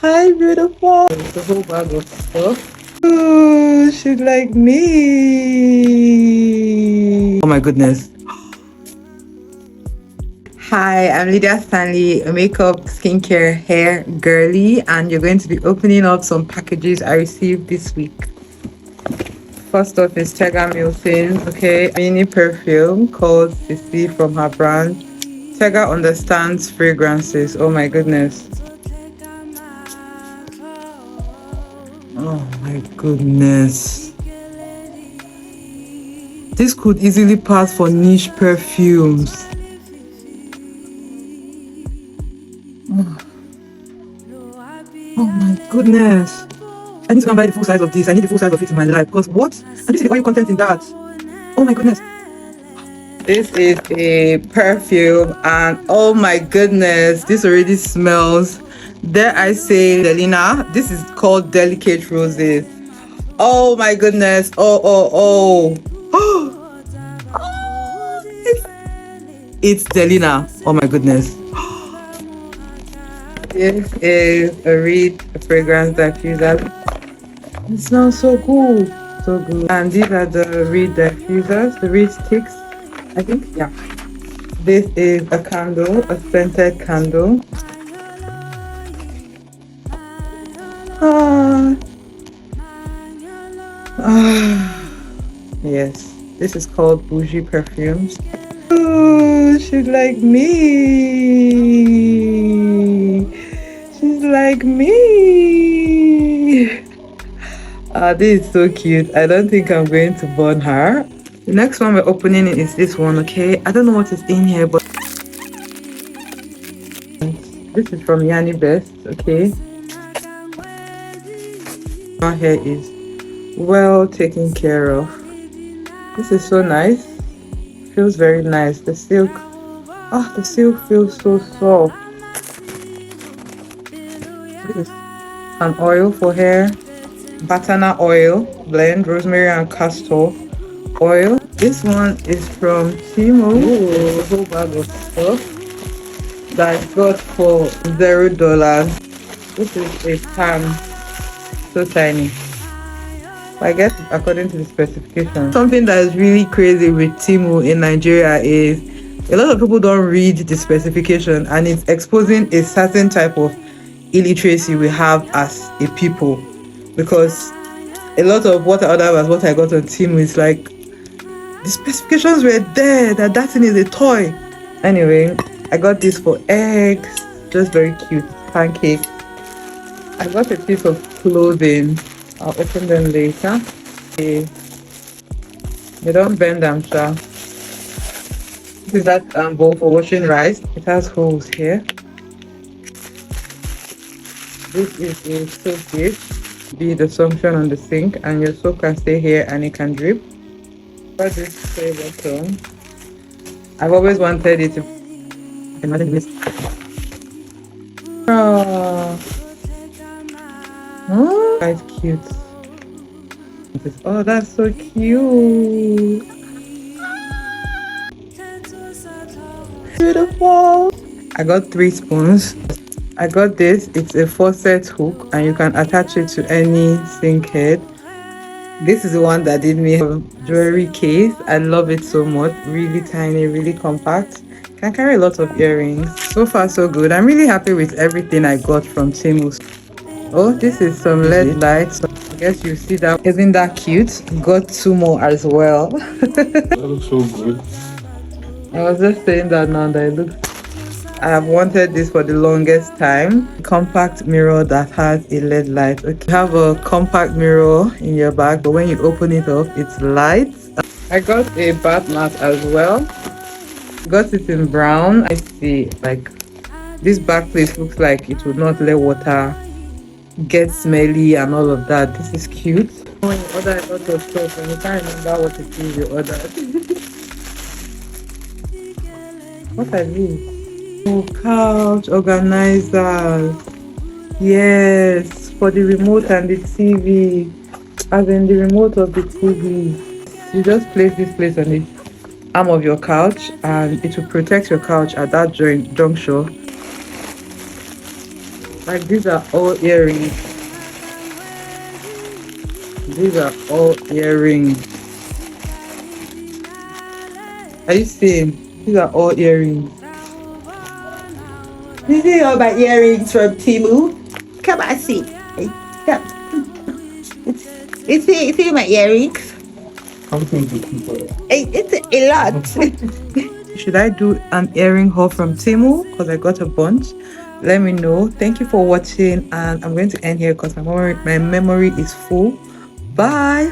Hi, beautiful. It's a whole bag of stuff. Oh, she's like me. Oh my goodness. Hi, I'm Lydia Stanley, a makeup, skincare, hair girly, and you're going to be opening up some packages I received this week. First up is Tega Milton, okay, mini perfume called Sissy from her brand. Tega understands fragrances. Oh my goodness. Oh my goodness. This could easily pass for niche perfumes. Oh my goodness. I need to go and buy the full size of this. I need the full size of it in my life. Because what? And this is the oil content in that. Oh my goodness. This is a perfume and oh my goodness, this already smells. Dare I say, Delina, this is called Delicate Roses. Oh my goodness. Oh. It's Delina. Oh my goodness. This is a Reed fragrance diffuser. It smells so good. So good. And these are the Reed diffusers, the Reed sticks. I think, yeah. This is a candle, a scented candle. Yes, this is called Bougie Perfumes. Oh, she's like me. She's like me. This is so cute. I don't think I'm going to burn her. The next one we're opening is this one, okay? I don't know what is in here, but this is from Yanni Best, okay? Our hair is well taken care of. This is so nice. Feels very nice. The silk feels so soft. This is an oil for hair, batana oil blend, rosemary and castor oil. This one is from TEMU. Ooh, a whole bag of stuff that I got for $0. This is a pan, so tiny. I guess according to the specification. Something that is really crazy with TEMU in Nigeria is a lot of people don't read the specification, and it's exposing a certain type of illiteracy we have as a people, because a lot of what I ordered was what I got on TEMU is like the specifications were there that thing is a toy. Anyway, I got this for eggs, just very cute pancake. I got a piece of clothing. I'll open them later. They don't bend them, sure. This is that bowl for washing rice. It has holes here. This is a soap dish. Be the suction on the sink, and your soap can stay here and it can drip. Got this spray bottle. I've always wanted it to imagine this. Oh, quite cute. Oh, that's so cute. Beautiful. I got 3 spoons. I got this. It's a faucet hook and you can attach it to any sink head. This is the one that did me a jewelry case. I love it so much. Really tiny, really compact. Can carry a lot of earrings. So far so good. I'm really happy with everything I got from TEMU. Oh, this is some LED lights. I guess you see that. Isn't that cute? Got 2 more as well. That looks so good. I was just saying that now that it looks. I have wanted this for the longest time. Compact mirror that has a LED light. Okay, you have a compact mirror in your bag, but when you open it up, it's light. I got a bath mat as well. Got it in brown. I see, like, this back place looks like it would not let water get smelly and all of that. This is cute. When you order a lot of stuff and you can't remember what it is you ordered. What are these? Oh, couch organizers. Yes, for the remote and the TV. As in the remote of the TV. You just place this place on the arm of your couch and it will protect your couch at that juncture. Like these are all earrings. These are all earrings. Are you seeing? These are all earrings. These are all my earrings from TEMU. Come on, see. Come. See my earrings? Something to keep up. It's a lot. Should I do an earring haul from TEMU? Because I got a bunch. Let me know. Thank you for watching, and I'm going to end here because my memory is full. Bye.